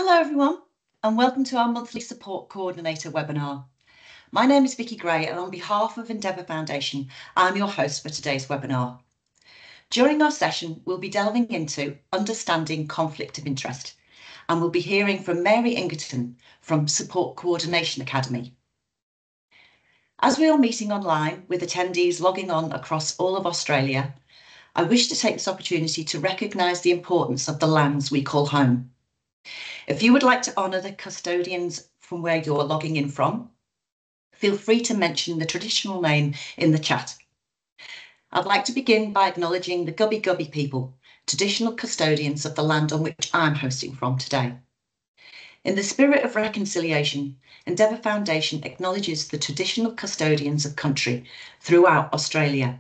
Hello everyone, and welcome to our monthly Support Coordinator webinar. My name is Vicky Gray, and on behalf of Endeavour Foundation, I'm your host for today's webinar. During our session, we'll be delving into understanding conflict of interest, and we'll be hearing from Mary Ingerton from Support Coordination Academy. As we are meeting online with attendees logging on across all of Australia, I wish to take this opportunity to recognise the importance of the lands we call home. If you would like to honour the custodians from where you're logging in from, feel free to mention the traditional name in the chat. I'd like to begin by acknowledging the Gubbi Gubbi people, traditional custodians of the land on which I'm hosting from today. In the spirit of reconciliation, Endeavour Foundation acknowledges the traditional custodians of country throughout Australia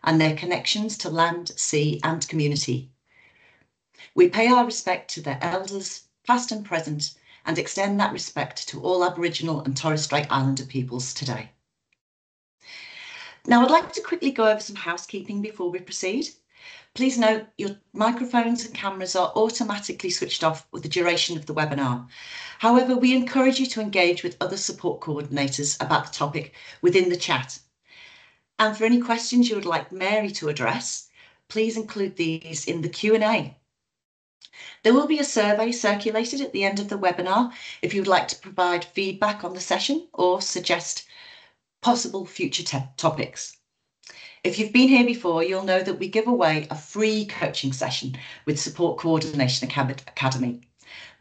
and their connections to land, sea and community. We pay our respect to their elders, past and present, and extend that respect to all Aboriginal and Torres Strait Islander peoples today. Now, I'd like to quickly go over some housekeeping before we proceed. Please note your microphones and cameras are automatically switched off with the duration of the webinar. However, we encourage you to engage with other support coordinators about the topic within the chat. And for any questions you would like Mary to address, please include these in the Q&A. There will be a survey circulated at the end of the webinar if you would like to provide feedback on the session or suggest possible future topics. If you've been here before, you'll know that we give away a free coaching session with Support Coordination Academy.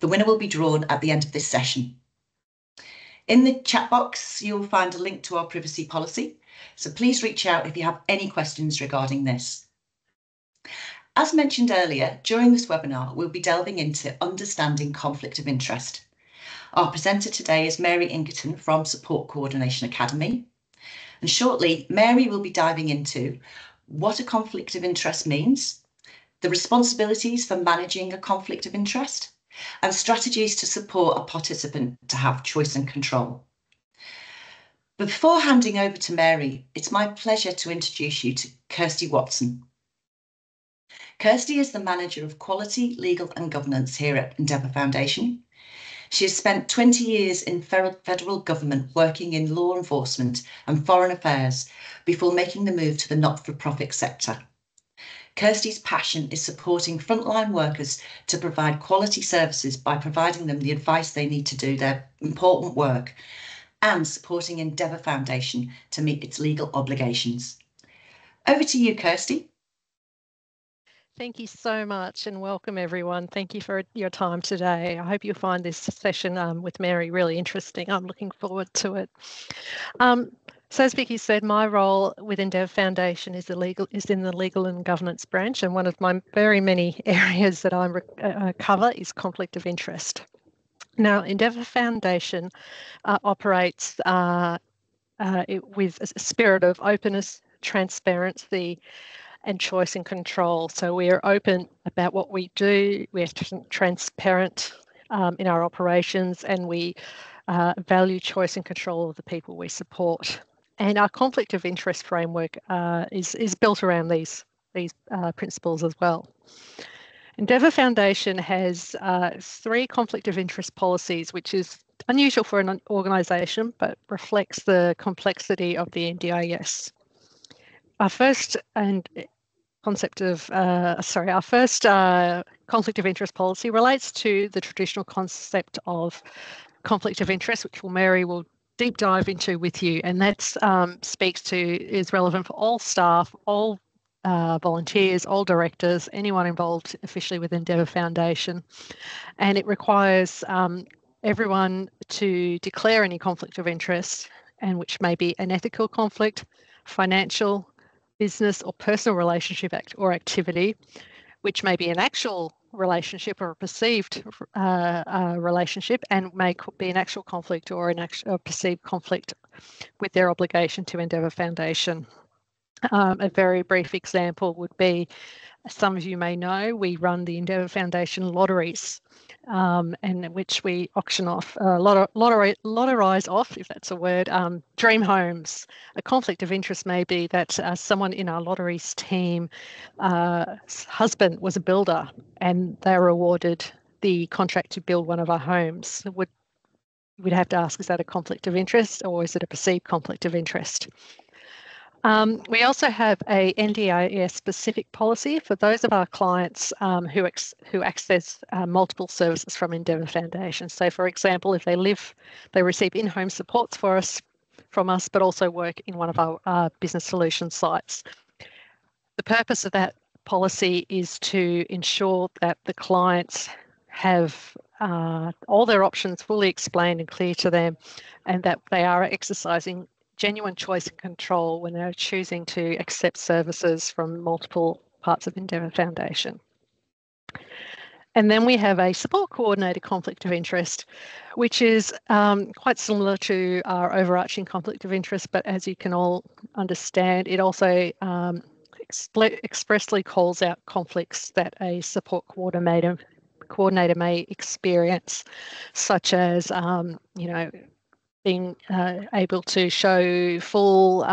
The winner will be drawn at the end of this session. In the chat box, you'll find a link to our privacy policy, so please reach out if you have any questions regarding this. As mentioned earlier, during this webinar, we'll be delving into understanding conflict of interest. Our presenter today is Mary Ingerton from Support Coordination Academy. And shortly, Mary will be diving into what a conflict of interest means, the responsibilities for managing a conflict of interest, and strategies to support a participant to have choice and control. But before handing over to Mary, it's my pleasure to introduce you to Kirsty Watson. Kirsty is the Manager of Quality, Legal and Governance here at Endeavour Foundation. She has spent 20 years in federal government working in law enforcement and foreign affairs before making the move to the not-for-profit sector. Kirsty's passion is supporting frontline workers to provide quality services by providing them the advice they need to do their important work and supporting Endeavour Foundation to meet its legal obligations. Over to you, Kirsty. Thank you so much and welcome everyone. Thank you for your time today. I hope you'll find this session with Mary really interesting. I'm looking forward to it. So as Vicky said, my role with Endeavour Foundation is in the legal and governance branch, and one of my very many areas that I cover is conflict of interest. Now, Endeavour Foundation operates with a spirit of openness, transparency, and choice and control. So we are open about what we do, we're transparent in our operations, and we value choice and control of the people we support. And our conflict of interest framework is built around these principles as well. Endeavour Foundation has 3 conflict of interest policies, which is unusual for an organisation, but reflects the complexity of the NDIS. Our first conflict of interest policy relates to the traditional concept of conflict of interest, which Mary will deep dive into with you, and that is relevant for all staff, all volunteers, all directors, anyone involved officially with Endeavour Foundation, and it requires everyone to declare any conflict of interest, and which may be an ethical conflict, financial, business or personal relationship or activity, which may be an actual relationship or a perceived relationship, and may be an actual conflict or a perceived conflict with their obligation to Endeavour Foundation. A very brief example would be, some of you may know, we run the Endeavour Foundation lotteries, in which we auction off, lotterise off, if that's a word, dream homes. A conflict of interest may be that someone in our lotteries team husband was a builder, and they were awarded the contract to build one of our homes, we'd have to ask, is that a conflict of interest or is it a perceived conflict of interest? We also have a NDIS specific policy for those of our clients who access multiple services from Endeavour Foundation. So, for example, if they receive in-home supports from us, but also work in one of our business solution sites. The purpose of that policy is to ensure that the clients have all their options fully explained and clear to them, and that they are exercising genuine choice and control when they're choosing to accept services from multiple parts of Endeavour Foundation. And then we have a support coordinator conflict of interest, which is quite similar to our overarching conflict of interest, but as you can all understand, it also expressly calls out conflicts that a support coordinator may experience, such as, being able to show full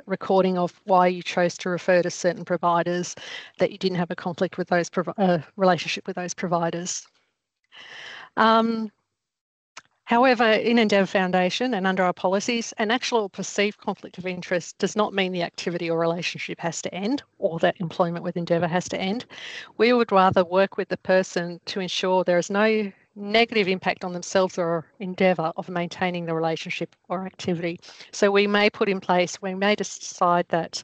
recording of why you chose to refer to certain providers, that you didn't have a conflict with those relationship with those providers. However, in Endeavour Foundation and under our policies, an actual or perceived conflict of interest does not mean the activity or relationship has to end or that employment with Endeavour has to end. We would rather work with the person to ensure there is no negative impact on themselves or Endeavour of maintaining the relationship or activity. So we may decide that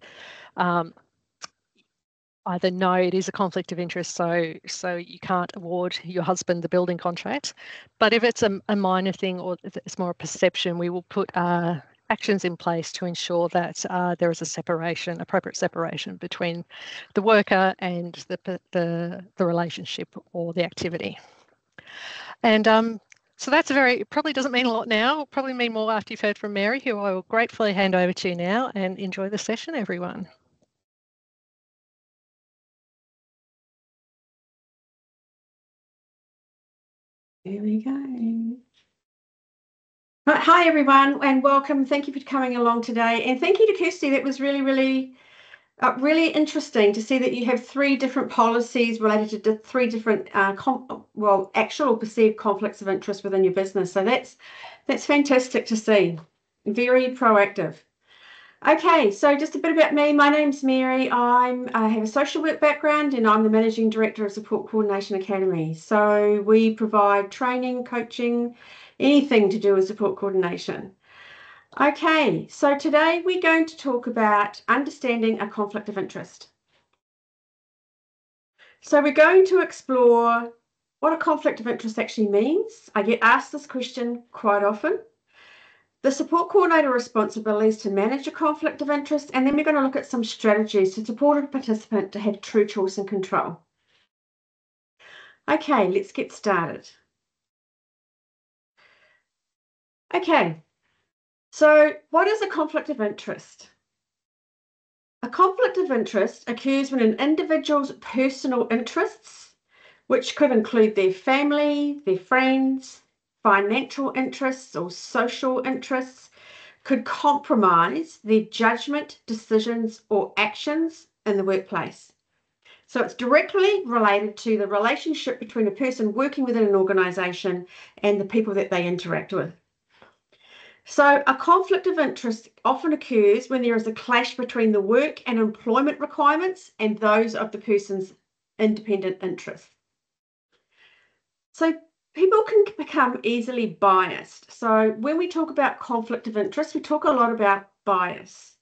either no, it is a conflict of interest, so you can't award your husband the building contract. But if it's a minor thing or it's more a perception, we will put actions in place to ensure that there is appropriate separation between the worker and the relationship or the activity. And so that's probably doesn't mean a lot now, probably mean more after you've heard from Mary, who I will gratefully hand over to now, and enjoy the session, everyone. There we go. Hi, everyone, and welcome. Thank you for coming along today. And thank you to Kirsty. That was really, really, really interesting to see that you have 3 different policies related to 3 different, actual or perceived conflicts of interest within your business. So that's fantastic to see. Very proactive. Okay, so just a bit about me. My name's Mary. I have a social work background and I'm the Managing Director of Support Coordination Academy. So we provide training, coaching, anything to do with support coordination. Okay, so today we're going to talk about understanding a conflict of interest. So we're going to explore what a conflict of interest actually means. I get asked this question quite often. The support coordinator responsibility is to manage a conflict of interest, and then we're going to look at some strategies to support a participant to have true choice and control. Okay, let's get started. Okay, so what is a conflict of interest? A conflict of interest occurs when an individual's personal interests, which could include their family, their friends, financial interests or social interests, could compromise their judgment, decisions, or actions in the workplace. So it's directly related to the relationship between a person working within an organisation and the people that they interact with. So a conflict of interest often occurs when there is a clash between the work and employment requirements and those of the person's independent interests. So people can become easily biased. So when we talk about conflict of interest, we talk a lot about bias.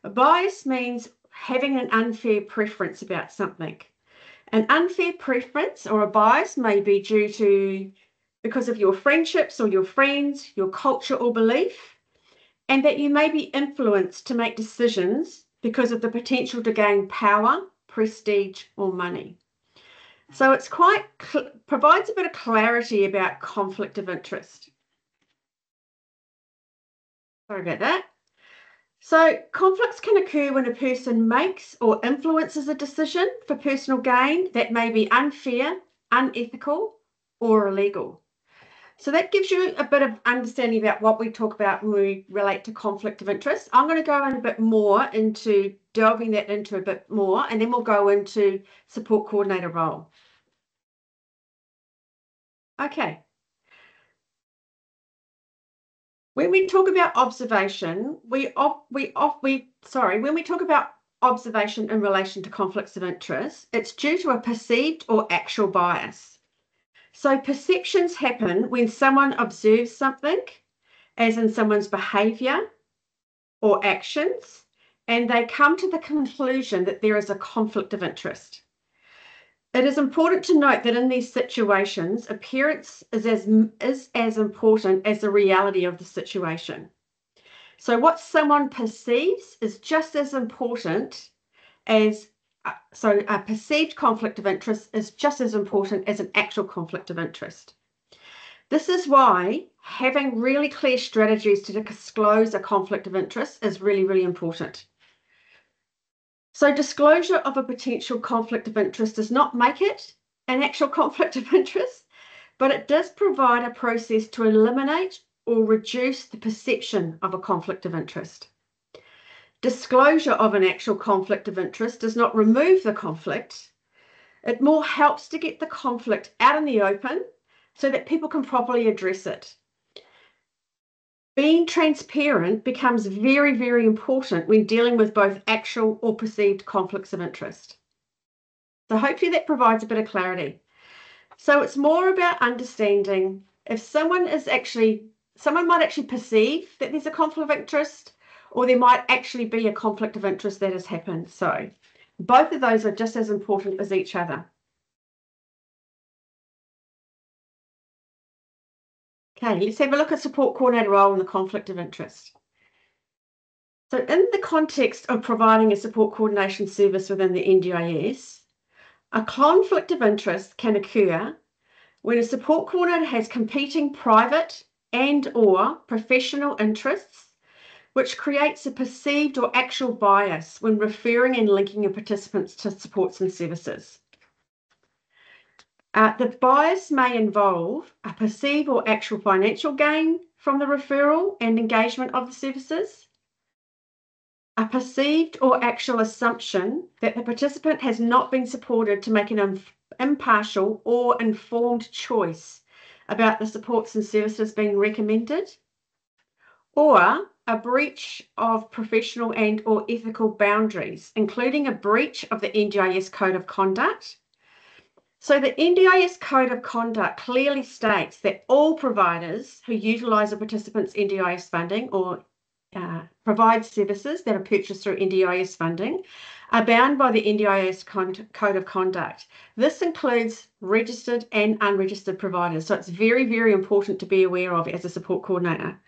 A bias means having an unfair preference about something. An unfair preference or a bias may be due to because of your friendships or your friends, your culture or belief, and that you may be influenced to make decisions because of the potential to gain power, prestige, or money. So it's provides a bit of clarity about conflict of interest. Sorry about that. So conflicts can occur when a person makes or influences a decision for personal gain that may be unfair, unethical, or illegal. So that gives you a bit of understanding about what we talk about when we relate to conflict of interest. I'm going to go in a bit more into delving that into a bit more, and then we'll go into support coordinator role. Okay. When we talk about observation, when we talk about observation in relation to conflicts of interest, it's due to a perceived or actual bias. So perceptions happen when someone observes something, as in someone's behavior or actions, and they come to the conclusion that there is a conflict of interest. It is important to note that in these situations, appearance is as important as the reality of the situation. So what someone perceives is just as important as, so a perceived conflict of interest is just as important as an actual conflict of interest. This is why having really clear strategies to disclose a conflict of interest is really, really important. So disclosure of a potential conflict of interest does not make it an actual conflict of interest, but it does provide a process to eliminate or reduce the perception of a conflict of interest. Disclosure of an actual conflict of interest does not remove the conflict. It more helps to get the conflict out in the open so that people can properly address it. Being transparent becomes very, very important when dealing with both actual or perceived conflicts of interest. So hopefully that provides a bit of clarity. So it's more about understanding if someone might actually perceive that there's a conflict of interest, or there might actually be a conflict of interest that has happened. So both of those are just as important as each other. Okay, let's have a look at support coordinator role in the conflict of interest. So in the context of providing a support coordination service within the NDIS, a conflict of interest can occur when a support coordinator has competing private and/or professional interests, which creates a perceived or actual bias when referring and linking your participants to supports and services. The bias may involve a perceived or actual financial gain from the referral and engagement of the services, a perceived or actual assumption that the participant has not been supported to make an impartial or informed choice about the supports and services being recommended, or a breach of professional and or ethical boundaries, including a breach of the NDIS Code of Conduct. So the NDIS Code of Conduct clearly states that all providers who utilise a participant's NDIS funding or provide services that are purchased through NDIS funding are bound by the NDIS Code of Conduct. This includes registered and unregistered providers. So it's very, very important to be aware of as a support coordinator.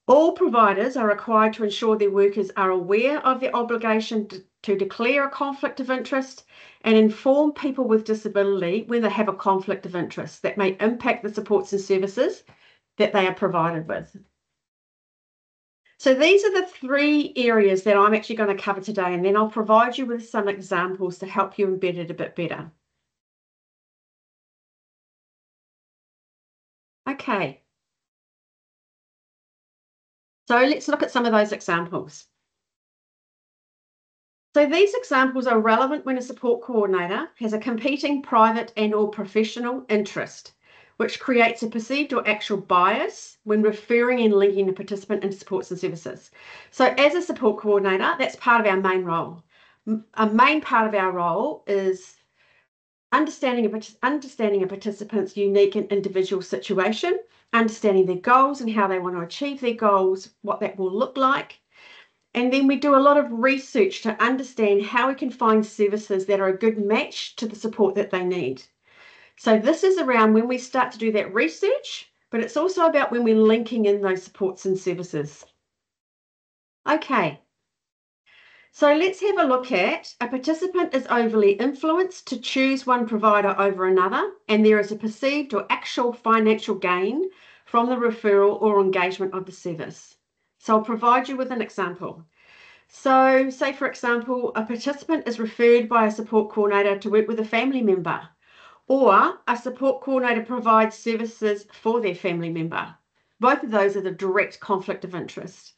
All providers are required to ensure their workers are aware of their obligation to declare a conflict of interest and inform people with disability when they have a conflict of interest that may impact the supports and services that they are provided with. So these are the three areas that I'm actually going to cover today, and then I'll provide you with some examples to help you embed it a bit better. Okay. So let's look at some of those examples. So these examples are relevant when a support coordinator has a competing private and or professional interest, which creates a perceived or actual bias when referring and linking a participant into supports and services. So as a support coordinator, that's part of our main role. A main part of our role is understanding a participant's unique and individual situation, understanding their goals and how they want to achieve their goals, what that will look like. And then we do a lot of research to understand how we can find services that are a good match to the support that they need. So this is around when we start to do that research, but it's also about when we're linking in those supports and services. Okay, so let's have a look at a participant is overly influenced to choose one provider over another, and there is a perceived or actual financial gain from the referral or engagement of the service. So I'll provide you with an example. So say, for example, a participant is referred by a support coordinator to work with a family member, or a support coordinator provides services for their family member. Both of those are the direct conflict of interest.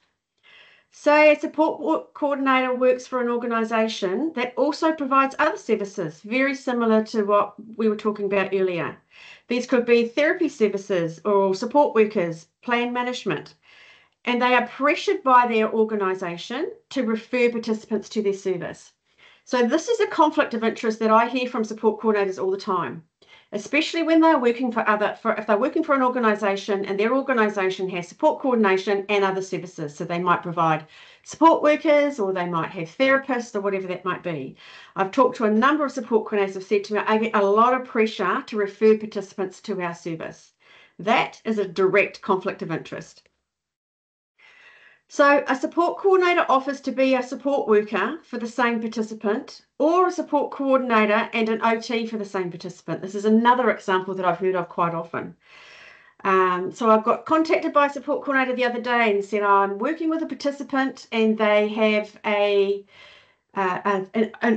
Say a support coordinator works for an organisation that also provides other services, very similar to what we were talking about earlier. These could be therapy services or support workers, plan management, and they are pressured by their organisation to refer participants to their service. So this is a conflict of interest that I hear from support coordinators all the time, especially when they're working if they're working for an organisation and their organisation has support coordination and other services. So they might provide support workers, or they might have therapists, or whatever that might be. I've talked to a number of support coordinators who have said to me, I get a lot of pressure to refer participants to our service. That is a direct conflict of interest. So a support coordinator offers to be a support worker for the same participant, or a support coordinator and an OT for the same participant. This is another example that I've heard of quite often. So I got contacted by a support coordinator the other day and said, I'm working with a participant and they have an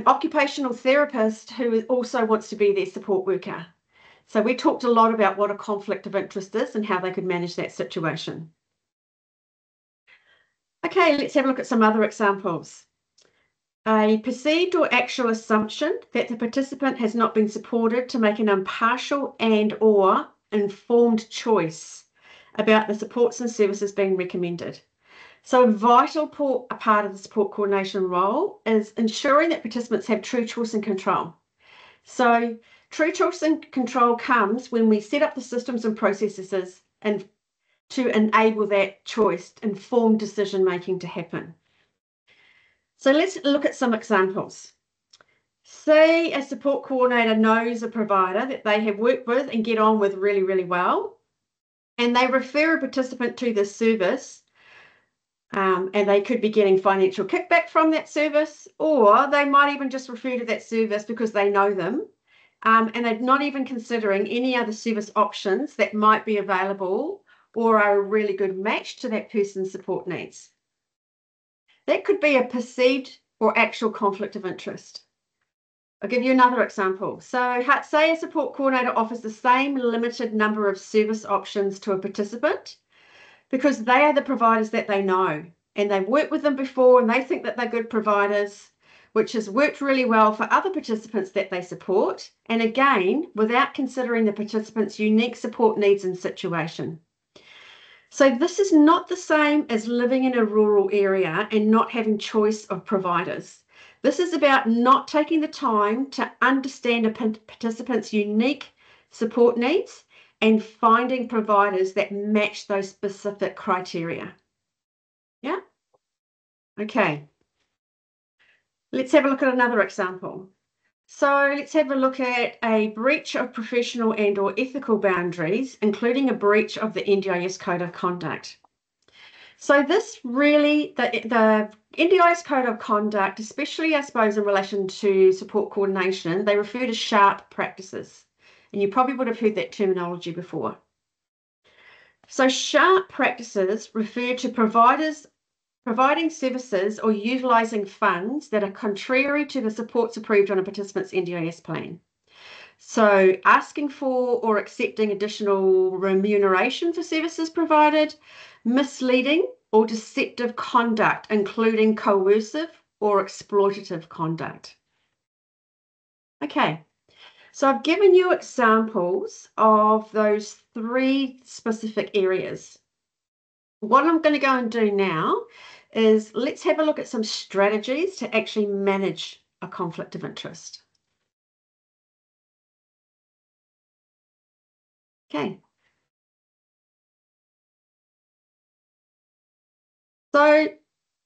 occupational therapist who also wants to be their support worker. So we talked a lot about what a conflict of interest is and how they could manage that situation. Okay, let's have a look at some other examples. A perceived or actual assumption that the participant has not been supported to make an impartial and/or informed choice about the supports and services being recommended. So a vital part of the support coordination role is ensuring that participants have true choice and control. So true choice and control comes when we set up the systems and processes and to enable that choice, informed decision making to happen. So let's look at some examples. Say a support coordinator knows a provider that they have worked with and get on with really, really well, and they refer a participant to this service, and they could be getting financial kickback from that service, or they might even just refer to that service because they know them, and they're not even considering any other service options that might be available or are a really good match to that person's support needs. That could be a perceived or actual conflict of interest. I'll give you another example. So say a support coordinator offers the same limited number of service options to a participant because they are the providers that they know and they've worked with them before and they think that they're good providers, which has worked really well for other participants that they support, and again, without considering the participant's unique support needs and situation. So this is not the same as living in a rural area and not having choice of providers. This is about not taking the time to understand a participant's unique support needs and finding providers that match those specific criteria. Yeah? Okay. Let's have a look at another example. So let's have a look at a breach of professional and/or ethical boundaries, including a breach of the NDIS Code of Conduct. So this really, the NDIS Code of Conduct, especially I suppose in relation to support coordination, they refer to sharp practices. And you probably would have heard that terminology before. So sharp practices refer to providing services or utilising funds that are contrary to the supports approved on a participant's NDIS plan. So asking for or accepting additional remuneration for services provided, misleading or deceptive conduct, including coercive or exploitative conduct. Okay, so I've given you examples of those three specific areas. What I'm going to go and do now is let's have a look at some strategies to actually manage a conflict of interest. Okay. So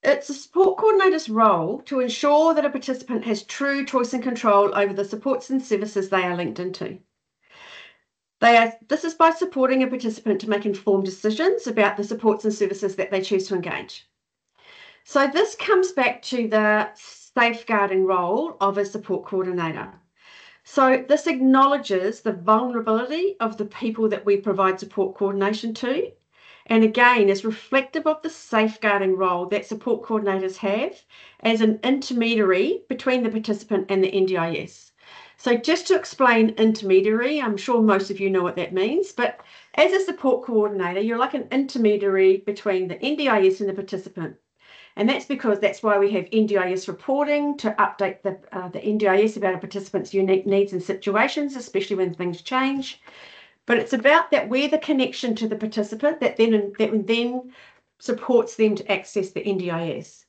it's a support coordinator's role to ensure that a participant has true choice and control over the supports and services they are linked into. This is by supporting a participant to make informed decisions about the supports and services that they choose to engage. So this comes back to the safeguarding role of a support coordinator. So this acknowledges the vulnerability of the people that we provide support coordination to, and again is reflective of the safeguarding role that support coordinators have as an intermediary between the participant and the NDIS. So just to explain intermediary, I'm sure most of you know what that means, but as a support coordinator, you're like an intermediary between the NDIS and the participant. And that's why we have NDIS reporting to update the NDIS about a participant's unique needs and situations, especially when things change. But it's about that we're the connection to the participant that then supports them to access the NDIS.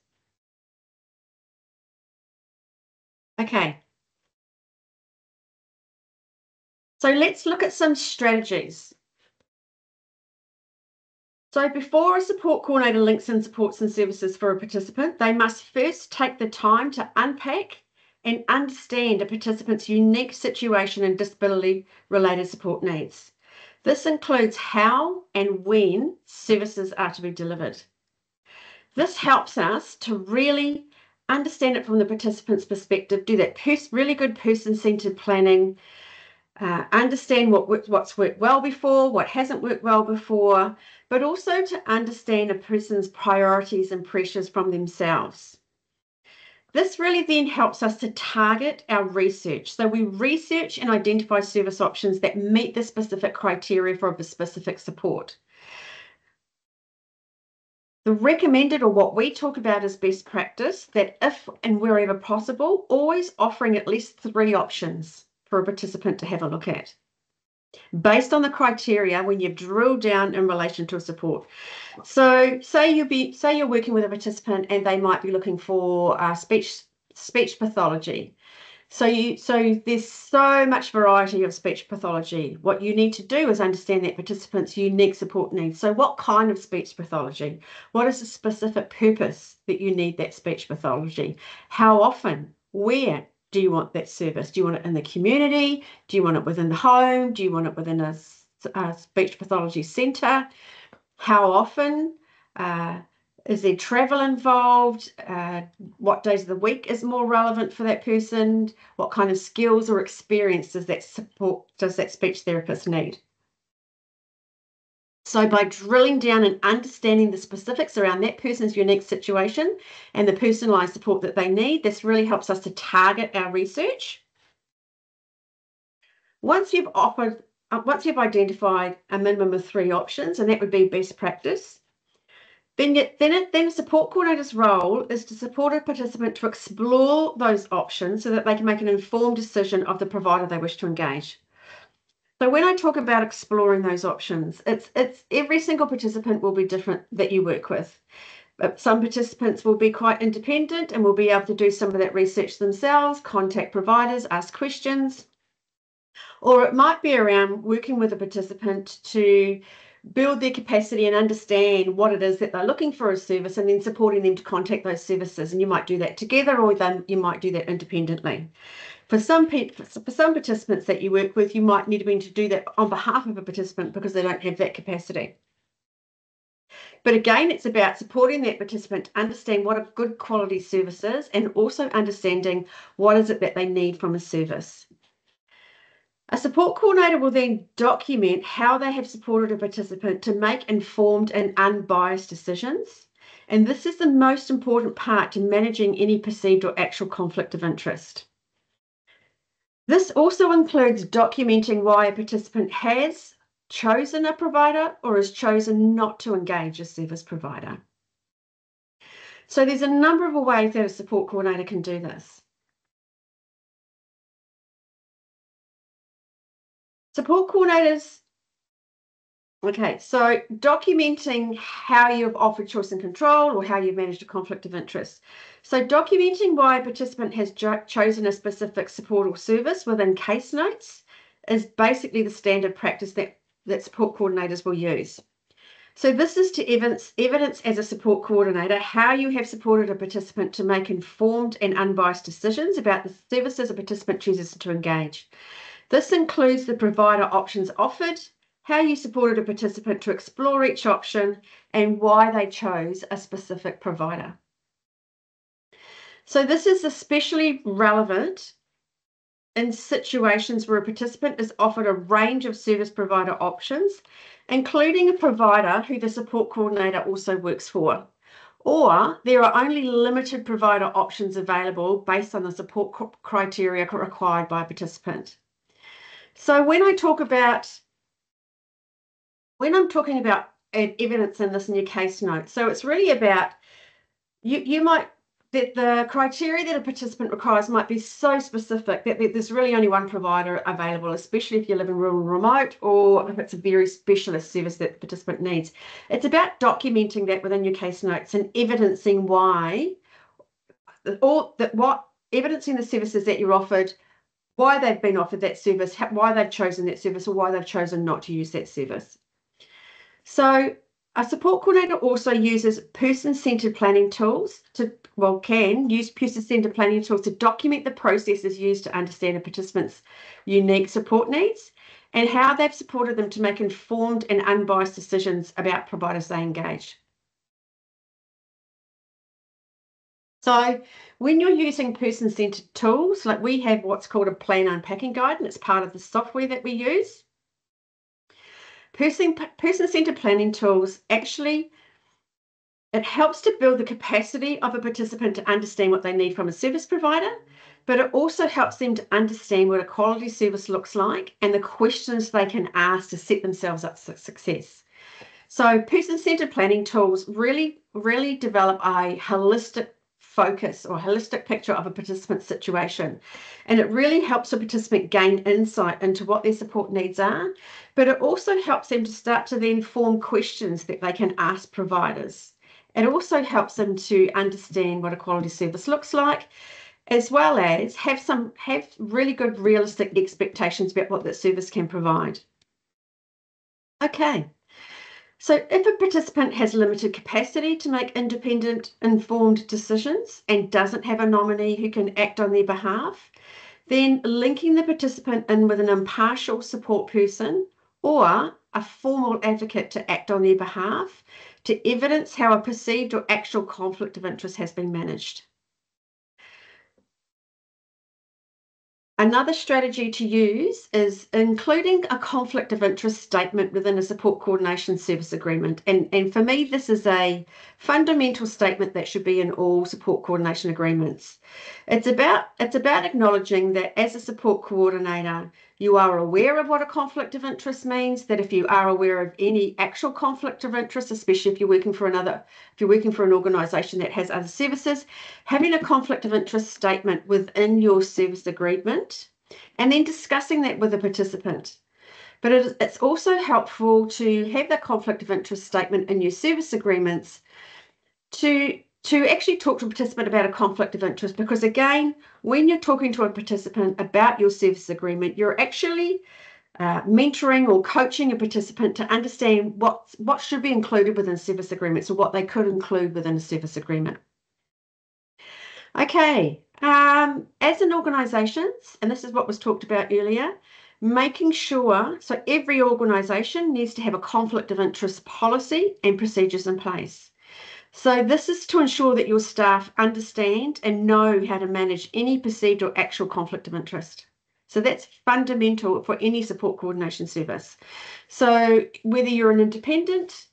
Okay. So let's look at some strategies. So before a support coordinator links in supports and services for a participant, they must first take the time to unpack and understand a participant's unique situation and disability-related support needs. This includes how and when services are to be delivered. This helps us to really understand it from the participant's perspective, do that really good person-centered planning, understand what's worked well before, what hasn't worked well before, but also to understand a person's priorities and pressures from themselves. This really then helps us to target our research. So we research and identify service options that meet the specific criteria for a specific support. The recommended, or what we talk about as best practice, that if and wherever possible, always offering at least 3 options for a participant to have a look at, based on the criteria when you've drilled down in relation to a support. So say you're working with a participant and they might be looking for speech pathology. So there's so much variety of speech pathology. What you need to do is understand that participant's unique support needs. So what kind of speech pathology? What is the specific purpose that you need that speech pathology? How often? Where do you want that service? Do you want it in the community? Do you want it within the home? Do you want it within a speech pathology centre? How often? Is there travel involved? What days of the week is more relevant for that person? What kind of skills or experience does that speech therapist need? So by drilling down and understanding the specifics around that person's unique situation and the personalised support that they need, this really helps us to target our research. Once you've identified a minimum of 3 options, and that would be best practice, then a support coordinator's role is to support a participant to explore those options so that they can make an informed decision of the provider they wish to engage. So when I talk about exploring those options, it's every single participant will be different that you work with. But some participants will be quite independent and will be able to do some of that research themselves, contact providers, ask questions. Or it might be around working with a participant to build their capacity and understand what it is that they're looking for a service, and then supporting them to contact those services. And you might do that together, or then you might do that independently. For some participants that you work with, you might need to do that on behalf of a participant because they don't have that capacity. But again, it's about supporting that participant to understand what a good quality service is, and also understanding what is it that they need from a service. A support coordinator will then document how they have supported a participant to make informed and unbiased decisions. And this is the most important part to managing any perceived or actual conflict of interest. This also includes documenting why a participant has chosen a provider or has chosen not to engage a service provider. So there's a number of ways that a support coordinator can do this. Support coordinators, okay, so documenting how you've offered choice and control, or how you've managed a conflict of interest. So documenting why a participant has chosen a specific support or service within case notes is basically the standard practice that support coordinators will use. So this is to evidence as a support coordinator how you have supported a participant to make informed and unbiased decisions about the services a participant chooses to engage. This includes the provider options offered, how you supported a participant to explore each option, and why they chose a specific provider. So this is especially relevant in situations where a participant is offered a range of service provider options, including a provider who the support coordinator also works for, or there are only limited provider options available based on the support criteria required by a participant. So when I'm talking about evidence in this in your case note, so it's really about you might, that the criteria that a participant requires might be so specific that there's really only one provider available, especially if you live in rural and remote, or if it's a very specialist service that the participant needs. It's about documenting that within your case notes and evidencing evidencing the services that you're offered, why they've been offered that service, why they've chosen that service, or why they've chosen not to use that service. So a support coordinator also uses person-centered planning tools can use person-centered planning tools to document the processes used to understand a participant's unique support needs and how they've supported them to make informed and unbiased decisions about providers they engage. So when you're using person-centered tools, like we have what's called a plan unpacking guide, and it's part of the software that we use. Person-centered planning tools actually, it helps to build the capacity of a participant to understand what they need from a service provider, but it also helps them to understand what a quality service looks like and the questions they can ask to set themselves up for success. So person-centered planning tools really develop a holistic focus or holistic picture of a participant's situation. And it really helps a participant gain insight into what their support needs are, but it also helps them to start to then form questions that they can ask providers. It also helps them to understand what a quality service looks like, as well as have really good realistic expectations about what that service can provide. Okay. So if a participant has limited capacity to make independent, informed decisions and doesn't have a nominee who can act on their behalf, then linking the participant in with an impartial support person or a formal advocate to act on their behalf to evidence how a perceived or actual conflict of interest has been managed. Another strategy to use is including a conflict of interest statement within a support coordination service agreement. And for me, this is a fundamental statement that should be in all support coordination agreements. It's about acknowledging that as a support coordinator, you are aware of what a conflict of interest means, that if you are aware of any actual conflict of interest, especially if you're working for an organisation that has other services, having a conflict of interest statement within your service agreement and then discussing that with the participant. But it's also helpful to have that conflict of interest statement in your service agreements to actually talk to a participant about a conflict of interest, because again, when you're talking to a participant about your service agreement, you're actually mentoring or coaching a participant to understand what should be included within service agreements or what they could include within a service agreement. Okay, as an organisation, and this is what was talked about earlier, making sure, so every organisation needs to have a conflict of interest policy and procedures in place. So this is to ensure that your staff understand and know how to manage any perceived or actual conflict of interest. So that's fundamental for any support coordination service. So whether you're an independent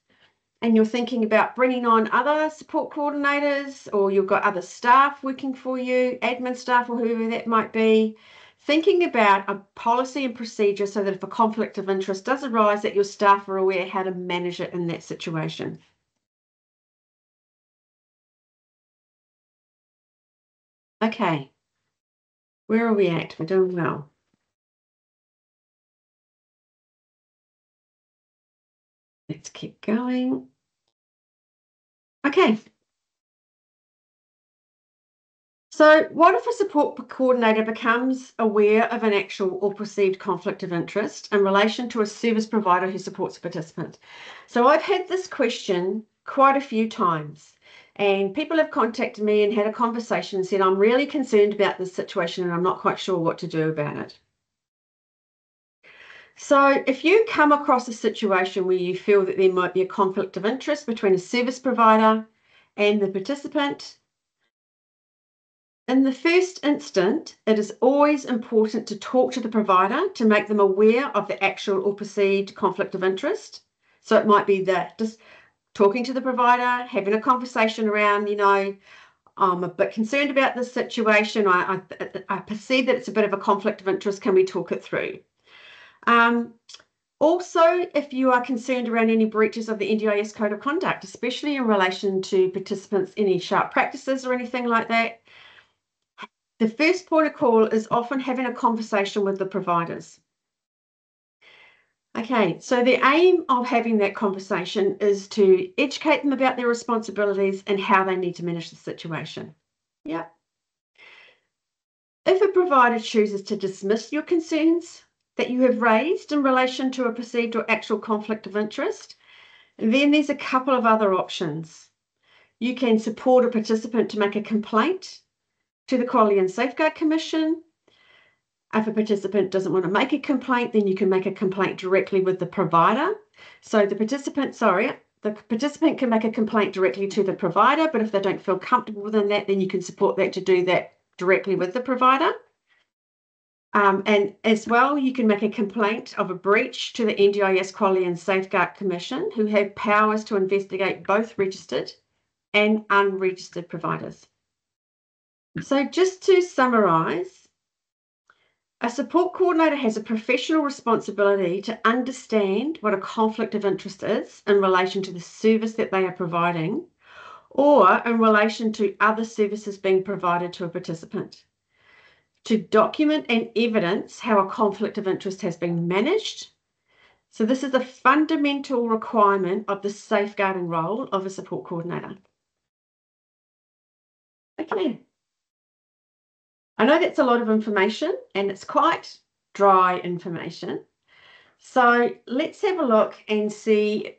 and you're thinking about bringing on other support coordinators, or you've got other staff working for you, admin staff or whoever that might be, thinking about a policy and procedure so that if a conflict of interest does arise, that your staff are aware how to manage it in that situation. Okay, where are we at? We're doing well. Let's keep going. Okay. So what if a support coordinator becomes aware of an actual or perceived conflict of interest in relation to a service provider who supports a participant? So I've had this question quite a few times, and people have contacted me and had a conversation and said, I'm really concerned about this situation and I'm not quite sure what to do about it. So if you come across a situation where you feel that there might be a conflict of interest between a service provider and the participant, in the first instant, it is always important to talk to the provider to make them aware of the actual or perceived conflict of interest. So it might be that just talking to the provider, having a conversation around, I'm a bit concerned about this situation. I perceive that it's a bit of a conflict of interest. Can we talk it through? Also, if you are concerned around any breaches of the NDIS Code of Conduct, especially in relation to participants, any sharp practices or anything like that, the first port of call is often having a conversation with the providers. Okay, so the aim of having that conversation is to educate them about their responsibilities and how they need to manage the situation. Yeah. If a provider chooses to dismiss your concerns that you have raised in relation to a perceived or actual conflict of interest, then there's a couple of other options. You can support a participant to make a complaint to the Quality and Safeguard Commission. If a participant doesn't want to make a complaint, then you can make a complaint directly with the provider. So the participant can make a complaint directly to the provider, but if they don't feel comfortable within that, then you can support that to do that directly with the provider. And as well, you can make a complaint of a breach to the NDIS Quality and Safeguard Commission, who have powers to investigate both registered and unregistered providers. So just to summarise, a support coordinator has a professional responsibility to understand what a conflict of interest is in relation to the service that they are providing or in relation to other services being provided to a participant, to document and evidence how a conflict of interest has been managed. So this is a fundamental requirement of the safeguarding role of a support coordinator. Okay. I know that's a lot of information and it's quite dry information. So let's have a look and see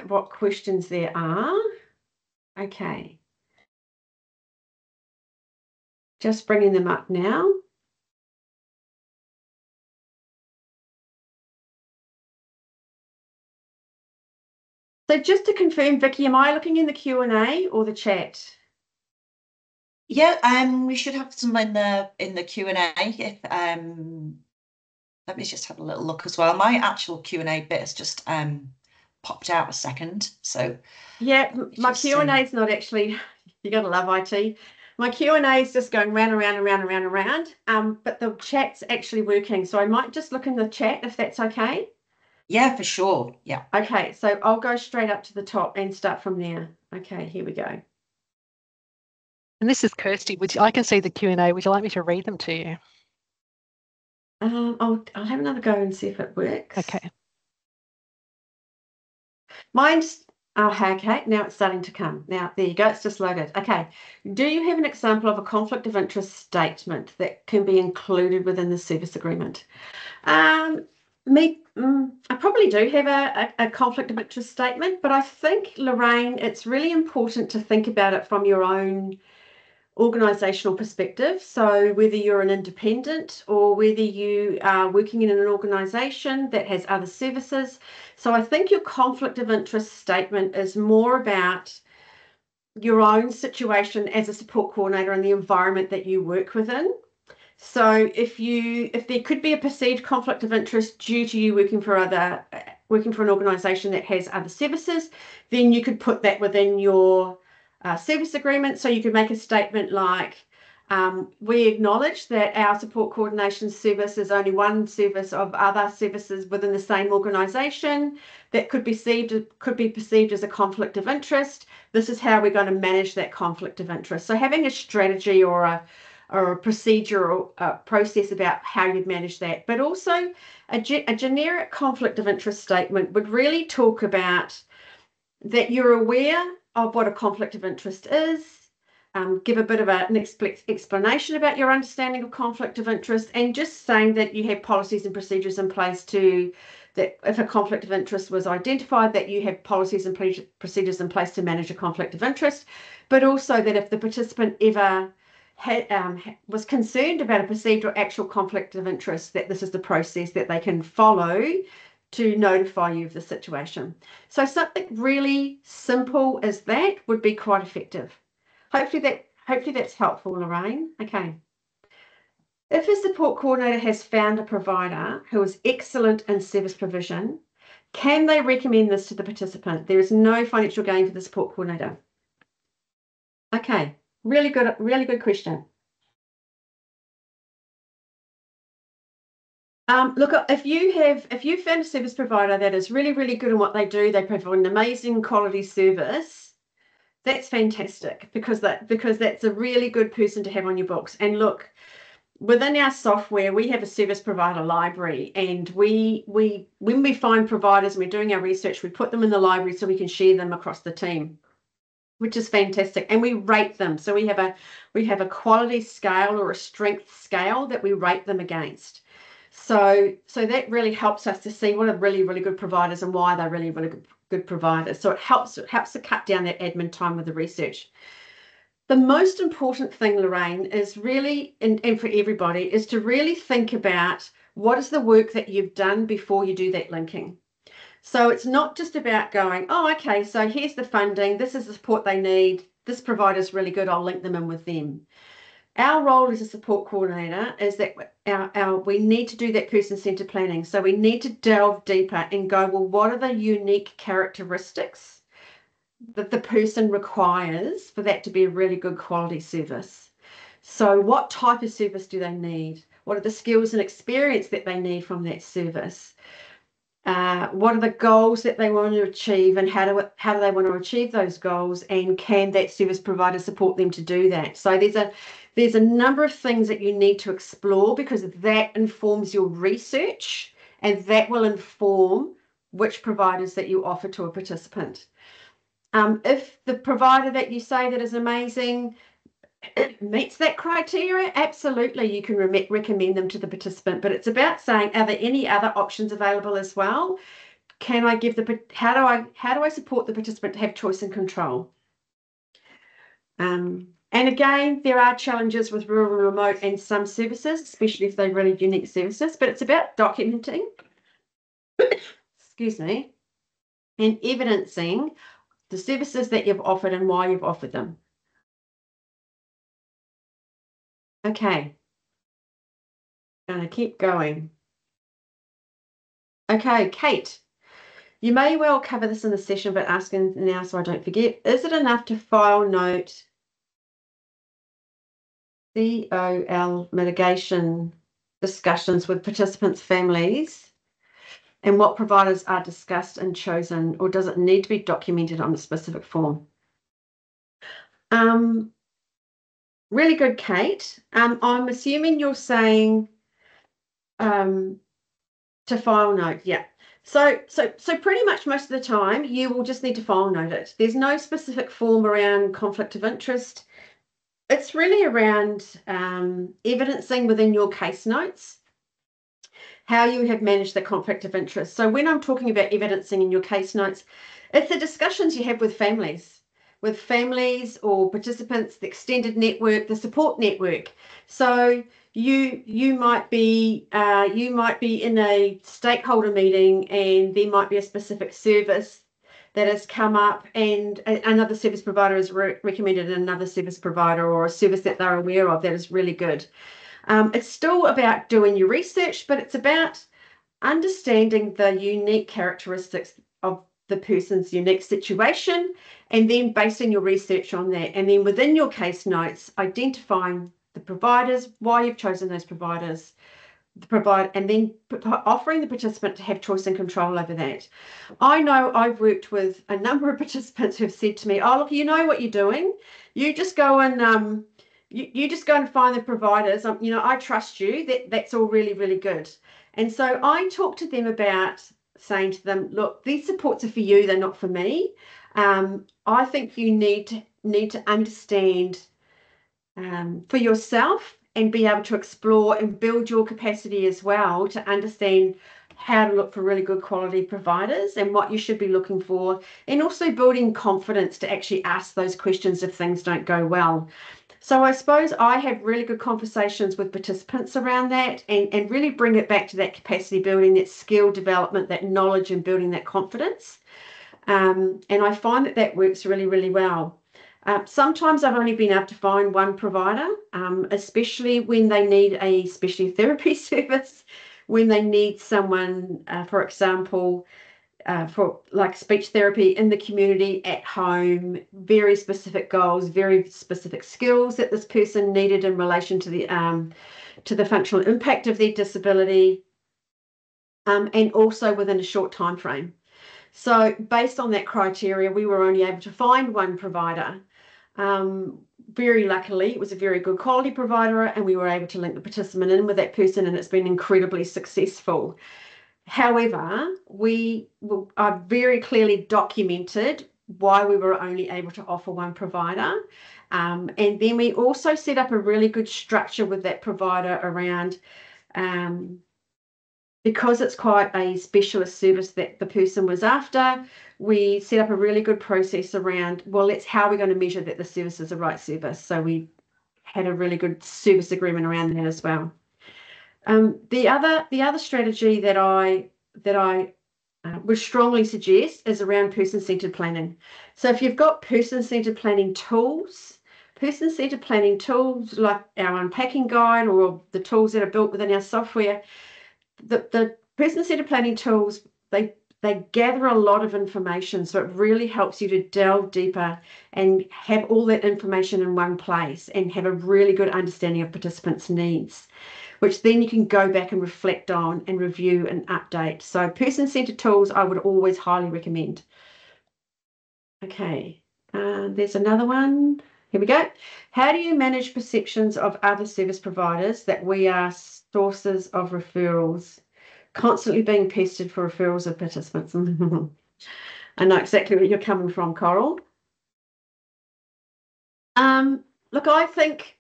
what questions there are. Okay. Just bringing them up now. So just to confirm, Vicky, am I looking in the Q&A or the chat? Yeah, we should have some in the Q&A. If let me just have a little look as well. My actual Q&A bit has just popped out a second. So yeah, my Q&A is not actually. You gotta love IT. My Q&A is just going round and round and round and round and round. But the chat's actually working, so I might just look in the chat if that's okay. Yeah, for sure. Yeah. Okay, so I'll go straight up to the top and start from there. Okay, here we go. And this is Kirsty. I can see the Q&A. Would you like me to read them to you? I'll have another go and see if it works. Okay. Mine's, okay, now it's starting to come. Now, there you go, it's just loaded. Okay, do you have an example of a conflict of interest statement that can be included within the service agreement? I probably do have a conflict of interest statement, but I think, Lorraine, it's really important to think about it from your own organisational perspective. So whether you're an independent or whether you are working in an organisation that has other services. So I think your conflict of interest statement is more about your own situation as a support coordinator and the environment that you work within. So if there could be a perceived conflict of interest due to you working for an organisation that has other services, then you could put that within your service agreement. So you could make a statement like, we acknowledge that our support coordination service is only one service of other services within the same organisation that could be perceived as a conflict of interest. This is how we're going to manage that conflict of interest. So having a strategy or a procedural process about how you'd manage that. But also a generic conflict of interest statement would really talk about that you're aware of what a conflict of interest is, give a bit of an explanation about your understanding of conflict of interest, and just saying that you have policies and procedures in place that if a conflict of interest was identified, that you have policies and procedures in place to manage a conflict of interest, but also that if the participant ever was concerned about a perceived or actual conflict of interest, that this is the process that they can follow to notify you of the situation. So something really simple as that would be quite effective. Hopefully that's helpful, Lorraine. Okay. If a support coordinator has found a provider who is excellent in service provision, can they recommend this to the participant? There is no financial gain for the support coordinator. Okay, really good question. Look, if you found a service provider that is really, really good in what they do, they provide an amazing quality service, that's fantastic, because that's a really good person to have on your books. And look, within our software, we have a service provider library, and we when we find providers and we're doing our research, we put them in the library so we can share them across the team, which is fantastic. And we rate them. So we have a quality scale or a strength scale that we rate them against. So that really helps us to see what are really, really good providers and why they're really, really good providers. So it helps to cut down that admin time with the research. The most important thing, Lorraine, is really, and for everybody, is to really think about what is the work that you've done before you do that linking. So it's not just about going, oh, okay, so here's the funding, this is the support they need, this provider's really good, I'll link them in with them. Our role as a support coordinator is that we need to do that person-centered planning. So we need to delve deeper and go, well, what are the unique characteristics that the person requires for that to be a really good quality service? So what type of service do they need? What are the skills and experience that they need from that service? What are the goals that they want to achieve, and how do they want to achieve those goals, and can that service provider support them to do that? So there's a number of things that you need to explore, because that informs your research, and that will inform which providers that you offer to a participant. If the provider that you say that is amazing meets that criteria, absolutely you can recommend them to the participant. But it's about saying, are there any other options available as well? Can I give how do I support the participant to have choice and control? And again, there are challenges with rural and remote and some services, especially if they're really unique services, but it's about documenting, excuse me, and evidencing the services that you've offered and why you've offered them. Okay, I'm going to keep going. Okay, Kate, you may well cover this in the session, but asking now so I don't forget, is it enough to file note COL mitigation discussions with participants' families and what providers are discussed and chosen, or does it need to be documented on a specific form? Really good, Kate. I'm assuming you're saying to file note, yeah. So pretty much most of the time you will just need to file note it. There's no specific form around conflict of interest. It's really around evidencing within your case notes how you have managed the conflict of interest. So when I'm talking about evidencing in your case notes, it's the discussions you have with families or participants, the extended network, the support network. So you might be in a stakeholder meeting, and there might be a specific service that has come up, and another service provider has recommended another service provider, or a service that they're aware of that is really good. It's still about doing your research, but it's about understanding the unique characteristics of the person's unique situation, and then basing your research on that. And then within your case notes, identifying the providers, why you've chosen those providers, and then offering the participant to have choice and control over that. I know I've worked with a number of participants who have said to me, oh, look, you know what you're doing. You just go and you just go and find the providers. I trust you. That's all really, really good. And so I talk to them about saying to them, look, these supports are for you, they're not for me. I think you need to understand for yourself and be able to explore and build your capacity as well to understand how to look for really good quality providers and what you should be looking for, and also building confidence to actually ask those questions if things don't go well. So I suppose I have really good conversations with participants around that, and really bring it back to that capacity building, that skill development, that knowledge, and building that confidence. And I find that works really, really well. Sometimes I've only been able to find one provider, especially when they need a specialty therapy service, when they need someone, for example, for like speech therapy in the community, at home, very specific goals, very specific skills that this person needed in relation to the functional impact of their disability. and also within a short time frame. So based on that criteria, we were only able to find one provider. Very luckily, it was a very good quality provider, and we were able to link the participant in with that person, and it's been incredibly successful. However, we are very clearly documented why we were only able to offer one provider. And then we also set up a really good structure with that provider around, because it's quite a specialist service that the person was after, we set up a really good process around, well, that's how we're going to measure that the service is the right service. So we had a really good service agreement around that as well. The other strategy that I would strongly suggest is around person-centered planning. So if you've got person-centered planning tools like our unpacking guide or the tools that are built within our software, the person-centered planning tools, they gather a lot of information, so it really helps you to delve deeper and have all that information in one place and have a really good understanding of participants' needs, which then you can go back and reflect on and review and update. So person-centered tools I would always highly recommend. Okay, there's another one. Here we go. How do you manage perceptions of other service providers that we are sources of referrals? Constantly being pestered for referrals of participants. I know exactly where you're coming from, Coral. Look, I think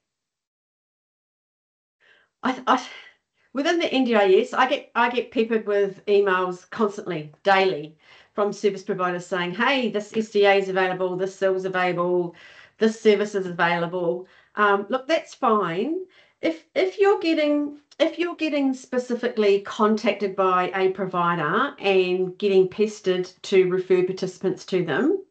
within the NDIS, I get peppered with emails constantly, daily, from service providers saying, "Hey, this SDA is available, this SIL is available, this service is available." Look, that's fine. If you're getting specifically contacted by a provider and getting pestered to refer participants to them,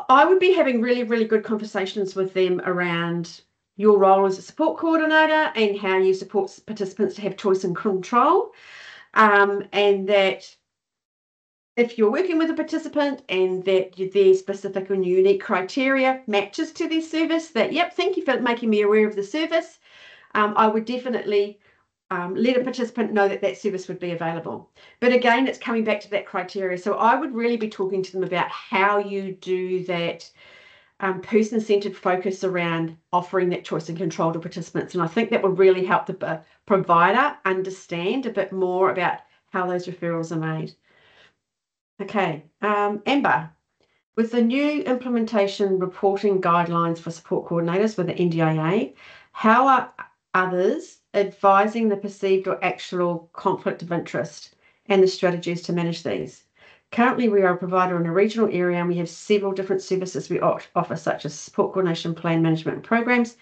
I would be having really, really good conversations with them around your role as a support coordinator and how you support participants to have choice and control, and that if you're working with a participant and that their specific and unique criteria matches to their service, that, yep, thank you for making me aware of the service. I would definitely let a participant know that that service would be available. But again, it's coming back to that criteria. So I would really be talking to them about how you do that person-centered focus around offering that choice and control to participants. And I think that will really help the provider understand a bit more about how those referrals are made. Okay, Amber, with the new implementation reporting guidelines for support coordinators with the NDIA, how are others advising the perceived or actual conflict of interest and the strategies to manage these? Currently, we are a provider in a regional area and we have several different services we offer, such as support coordination, plan management and programs.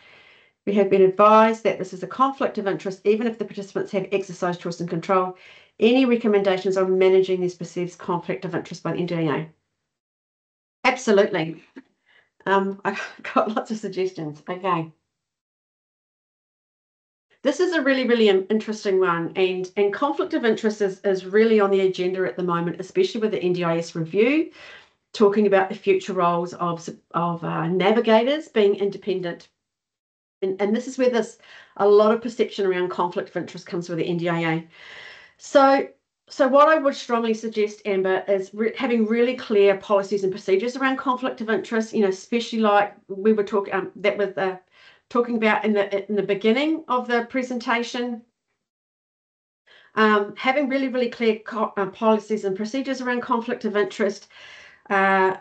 We have been advised that this is a conflict of interest, even if the participants have exercised choice and control. Any recommendations on managing this perceived conflict of interest by the NDIA? Absolutely. I've got lots of suggestions. Okay. This is a really, really interesting one, and conflict of interest is really on the agenda at the moment, especially with the NDIS review, talking about the future roles of navigators being independent. And this is where a lot of perception around conflict of interest comes with the NDIA. So what I would strongly suggest, Amber, is having really clear policies and procedures around conflict of interest, especially like we were talking talking about in the beginning of the presentation, having really, really clear policies and procedures around conflict of interest, the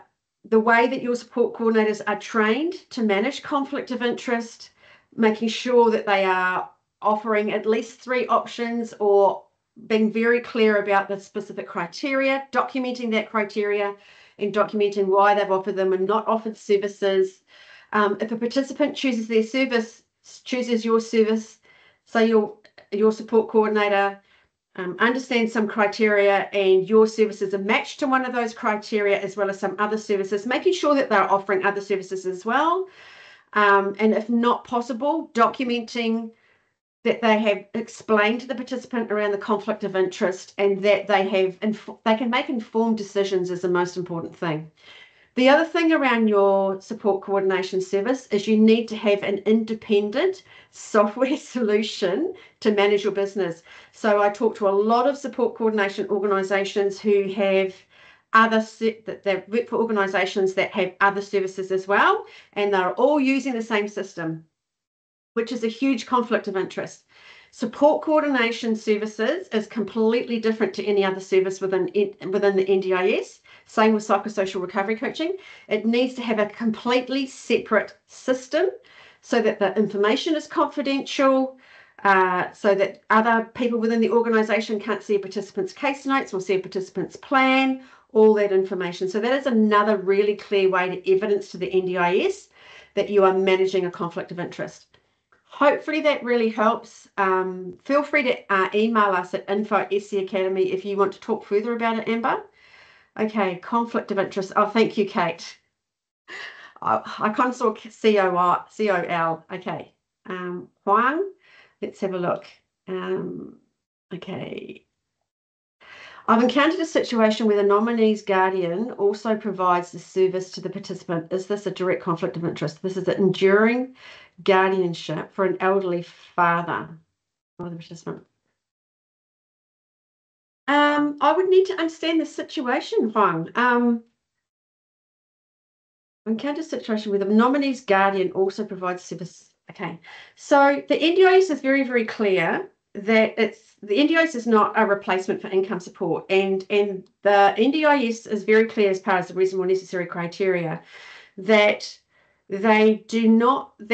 way that your support coordinators are trained to manage conflict of interest, making sure that they are offering at least 3 options or being very clear about the specific criteria, documenting that criteria and documenting why they've offered them and not offered services. If a participant chooses your service, so your support coordinator understands some criteria and your services are matched to one of those criteria as well as some other services, making sure that they're offering other services as well. And if not possible, documenting that they have explained to the participant around the conflict of interest and that they can make informed decisions is the most important thing. The other thing around your support coordination service is you need to have an independent software solution to manage your business. So I talk to a lot of support coordination organisations who have that work for organisations that have other services as well, and they're all using the same system, which is a huge conflict of interest. Support coordination services is completely different to any other service within the NDIS. Same with psychosocial recovery coaching. It needs to have a completely separate system so that the information is confidential, so that other people within the organisation can't see a participant's case notes or see a participant's plan, all that information. So that is another really clear way to evidence to the NDIS that you are managing a conflict of interest. Hopefully that really helps. Feel free to email us at info@SC Academy if you want to talk further about it, Amber. Okay, conflict of interest. Oh, thank you, Kate. I kind of saw COL. Okay. Huang, let's have a look. Okay. I've encountered a situation where the nominee's guardian also provides the service to the participant. Is this a direct conflict of interest? This is an enduring guardianship for an elderly father of the participant. I would need to understand the situation, Huang. Encounter a situation where the nominee's guardian also provides service. Okay, so the NDIS is very, very clear that the NDIS is not a replacement for income support, and the NDIS is very clear as part of the reasonable necessary criteria that they do not, so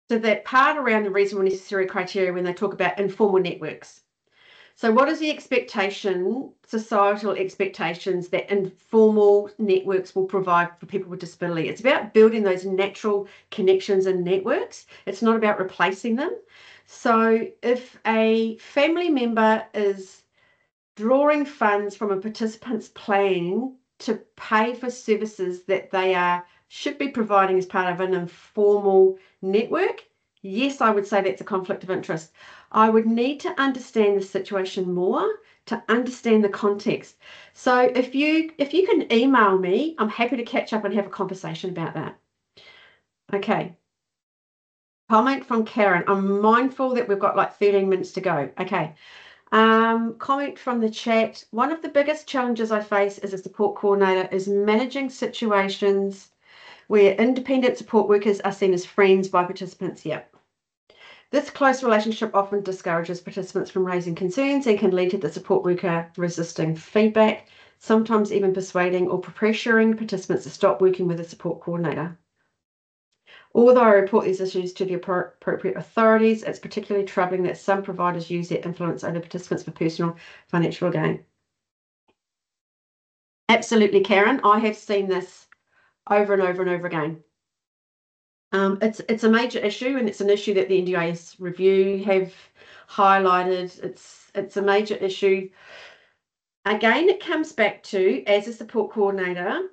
that part around the reasonable necessary criteria when they talk about informal networks. So what is the expectation, societal expectations that informal networks will provide for people with disability? It's about building those natural connections and networks. It's not about replacing them. So if a family member is drawing funds from a participant's plan to pay for services that they should be providing as part of an informal network, yes, I would say that's a conflict of interest. I would need to understand the situation more to understand the context. So if you can email me, I'm happy to catch up and have a conversation about that. Okay. Comment from Karen. I'm mindful that we've got like 13 minutes to go. Okay. Comment from the chat. One of the biggest challenges I face as a support coordinator is managing situations where independent support workers are seen as friends by participants. Yep. This close relationship often discourages participants from raising concerns and can lead to the support worker resisting feedback, sometimes even persuading or pressuring participants to stop working with a support coordinator. Although I report these issues to the appropriate authorities, it's particularly troubling that some providers use their influence over participants for personal financial gain. Absolutely, Karen. I have seen this over and over and over again. It's a major issue, and it's an issue that the NDIS review have highlighted. It's a major issue. Again, it comes back to, as a support coordinator,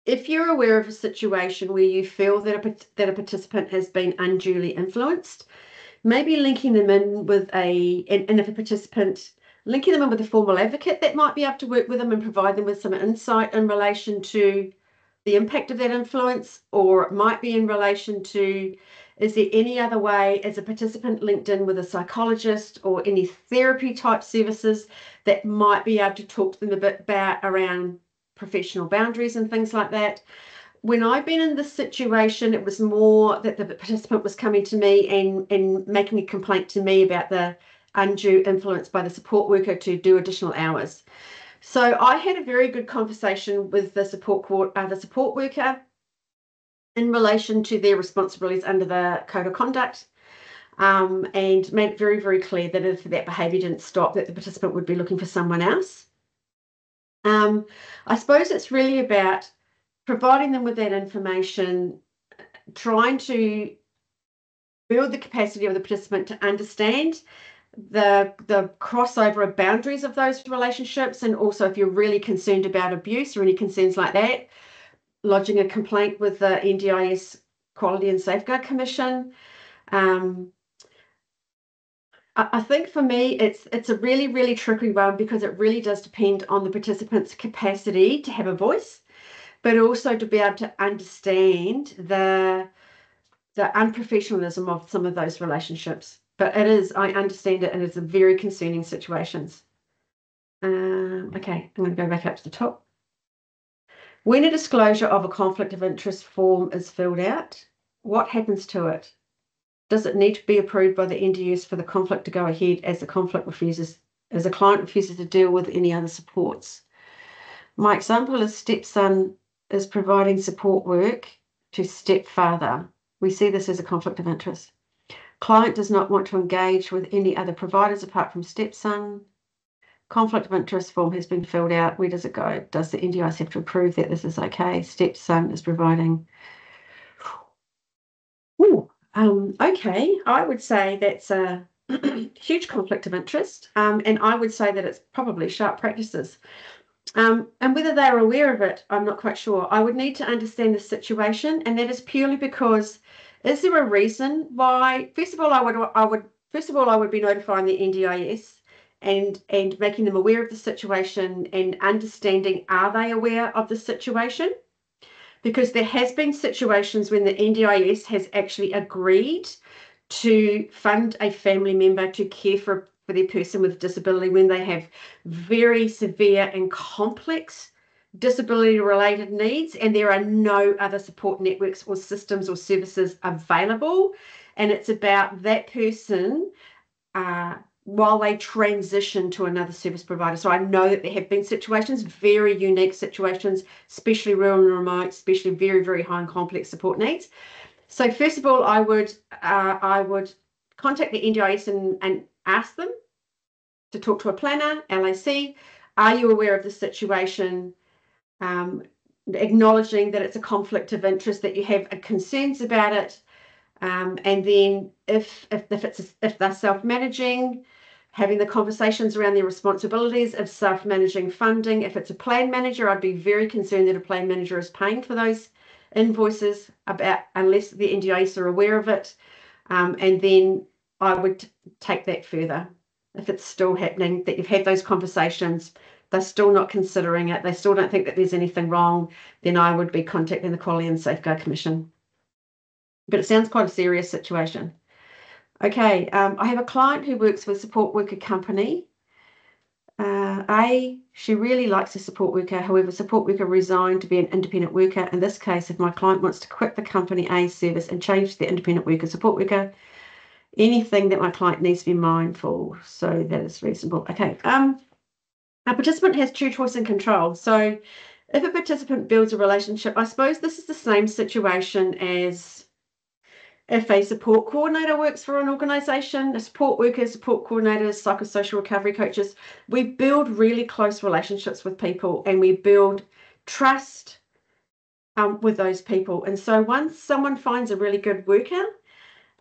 if you're aware of a situation where you feel that a participant has been unduly influenced, maybe linking them in with if a participant, linking them in with a formal advocate that might be able to work with them and provide them with some insight in relation to the impact of that influence, or it might be in relation to, is there any other way as a participant linked in with a psychologist or any therapy type services that might be able to talk to them a bit about around professional boundaries and things like that. When I've been in this situation, it was more that the participant was coming to me and making a complaint to me about the undue influence by the support worker to do additional hours. So I had a very good conversation with the support worker in relation to their responsibilities under the Code of Conduct, and made it very, very clear that if that behaviour didn't stop, that the participant would be looking for someone else. I suppose it's really about providing them with that information, trying to build the capacity of the participant to understand the crossover of boundaries of those relationships, and also if you're really concerned about abuse or any concerns like that, lodging a complaint with the NDIS Quality and Safeguard Commission. I think for me, it's a really, really tricky one because it really does depend on the participant's capacity to have a voice, but also to be able to understand the unprofessionalism of some of those relationships. But I understand it, and it's a very concerning situations. Okay, I'm going to go back up to the top. When a disclosure of a conflict of interest form is filled out, what happens to it? Does it need to be approved by the NDS for the conflict to go ahead as the client refuses to deal with any other supports? My example is stepson is providing support work to stepfather. We see this as a conflict of interest. Client does not want to engage with any other providers apart from stepson. Conflict of interest form has been filled out. Where does it go? Does the NDIS have to approve that this is okay? Stepson is providing. Okay, I would say that's a huge conflict of interest, and I would say that it's probably sharp practices. And whether they're aware of it, I'm not quite sure. I would need to understand the situation, and that is purely because, is there a reason why? First of all, I would be notifying the NDIS and making them aware of the situation and understanding, are they aware of the situation? Because there has been situations when the NDIS has actually agreed to fund a family member to care for their person with disability when they have very severe and complex disability-related needs, and there are no other support networks or systems or services available. And it's about that person while they transition to another service provider. So I know that there have been situations, very unique situations, especially rural and remote, especially very, very high and complex support needs. So first of all, I would contact the NDIS and ask them to talk to a planner, LAC. Are you aware of the situation? Acknowledging that it's a conflict of interest, that you have concerns about it. And then if they're self-managing, having the conversations around their responsibilities of self-managing funding. If it's a plan manager, I'd be very concerned that a plan manager is paying for those invoices unless the NDIS are aware of it. And then I would take that further. If it's still happening, that you've had those conversations, they're still not considering it, they still don't think that there's anything wrong, then I would be contacting the Quality and Safeguard Commission. But it sounds quite a serious situation. Okay, I have a client who works for a support worker company. She really likes a support worker. However, support worker resigned to be an independent worker. In this case, if my client wants to quit the company A service and change to the independent worker support worker, anything that my client needs to be mindful so that is reasonable. Okay, a participant has true choice and control. So if a participant builds a relationship, I suppose this is the same situation as if a support coordinator works for an organisation, a support worker, support coordinators, psychosocial recovery coaches, we build really close relationships with people and we build trust with those people. And so once someone finds a really good worker,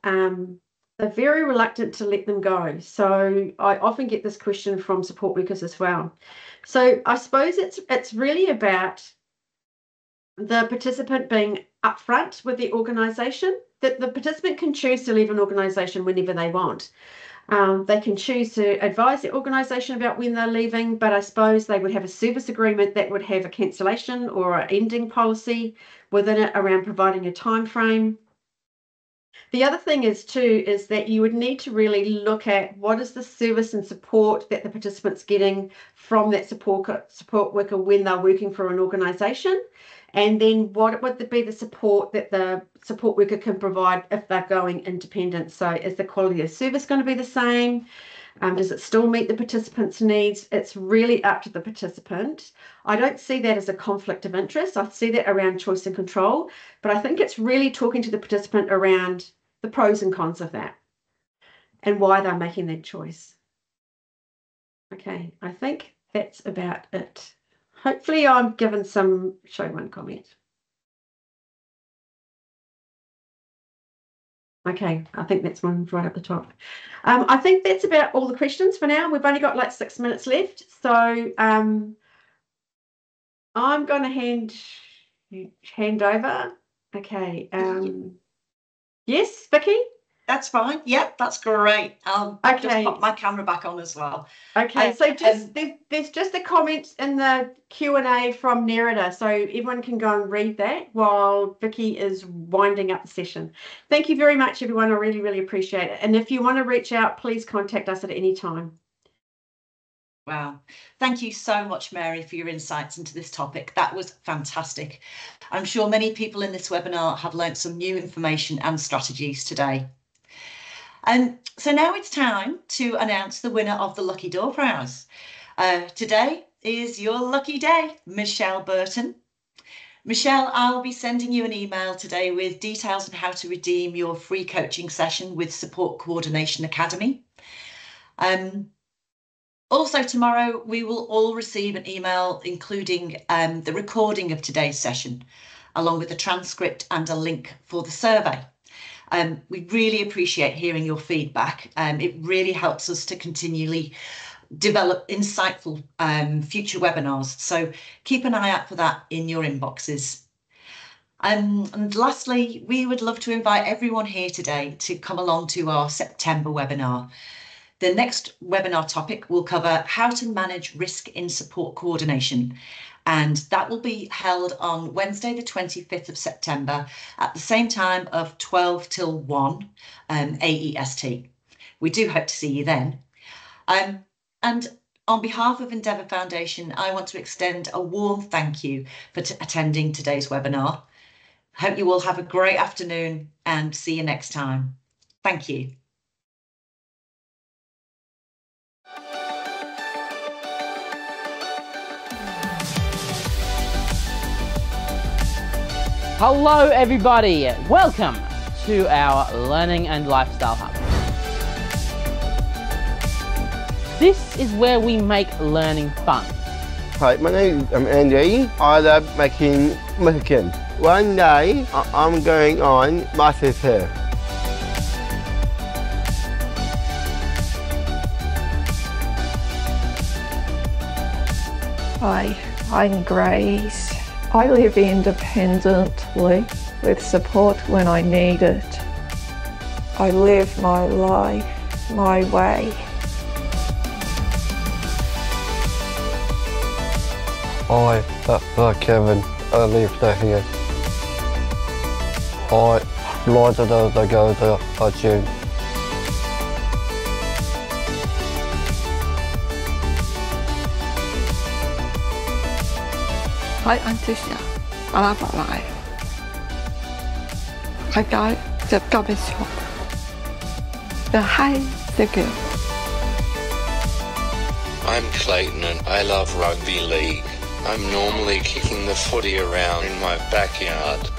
they're very reluctant to let them go. So I often get this question from support workers as well. So I suppose it's really about the participant being upfront with the organisation, that the participant can choose to leave an organisation whenever they want. They can choose to advise the organisation about when they're leaving, but I suppose they would have a service agreement that would have a cancellation or an ending policy within it around providing a time frame. The other thing is that you would need to really look at what is the service and support that the participant's getting from that support worker when they're working for an organisation, and then what would be the support that the support worker can provide if they're going independent. So is the quality of service going to be the same? Does it still meet the participant's needs? It's really up to the participant. I don't see that as a conflict of interest. I see that around choice and control, but I think it's really talking to the participant around the pros and cons of that and why they're making that choice. Okay, I think that's about it. Hopefully I'm given some show one comment. Okay, I think that's one right at the top. I think that's about all the questions for now. We've only got like 6 minutes left. So I'm going to hand over. Okay. Yes, Vicky? that's fine. Yep, that's great. I'll just pop my camera back on as well. Okay, so there's just a comment in the Q&A from Nerida, so everyone can go and read that while Vicky is winding up the session. Thank you very much, everyone. I really, really appreciate it. And if you want to reach out, please contact us at any time. Wow. Thank you so much, Mary, for your insights into this topic. That was fantastic. I'm sure many people in this webinar have learnt some new information and strategies today. And so now it's time to announce the winner of the Lucky Door Prize. Today is your lucky day, Michelle Burton. Michelle, I'll be sending you an email today with details on how to redeem your free coaching session with Support Coordination Academy. Also tomorrow, we will all receive an email including the recording of today's session, along with a transcript and a link for the survey. We really appreciate hearing your feedback. It really helps us to continually develop insightful future webinars. So keep an eye out for that in your inboxes. And lastly, we would love to invite everyone here today to come along to our September webinar. The next webinar topic will cover how to manage risk in support coordination. And that will be held on Wednesday, the 25th of September at the same time of 12 till 1 AEST. We do hope to see you then. And on behalf of Endeavour Foundation, I want to extend a warm thank you for attending today's webinar. Hope you all have a great afternoon and see you next time. Thank you. Hello everybody, welcome to our Learning and Lifestyle Hub. This is where we make learning fun. Hi, my name is Andy. I love making Mexican. One day I'm going on MasterChef. Hi, I'm Grace. I live independently with support when I need it. I live my life my way. Hi, that's Kevin. I live here. I like to go to the gym. Hi, I'm Tisha. I love my life. I got the garbage shop. The high, the good. I'm Clayton and I love rugby league. I'm normally kicking the footy around in my backyard.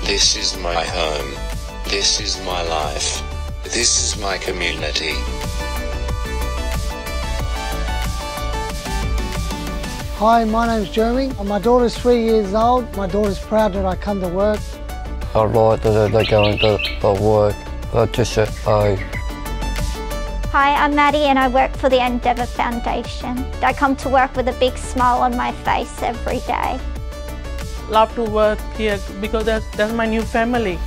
This is my home. This is my life. This is my community. Hi, my name's Jeremy. My daughter's 3 years old. My daughter's proud that I come to work. I like that they're going to work. Hi, I'm Maddie and I work for the Endeavour Foundation. I come to work with a big smile on my face every day. Love to work here because that's my new family.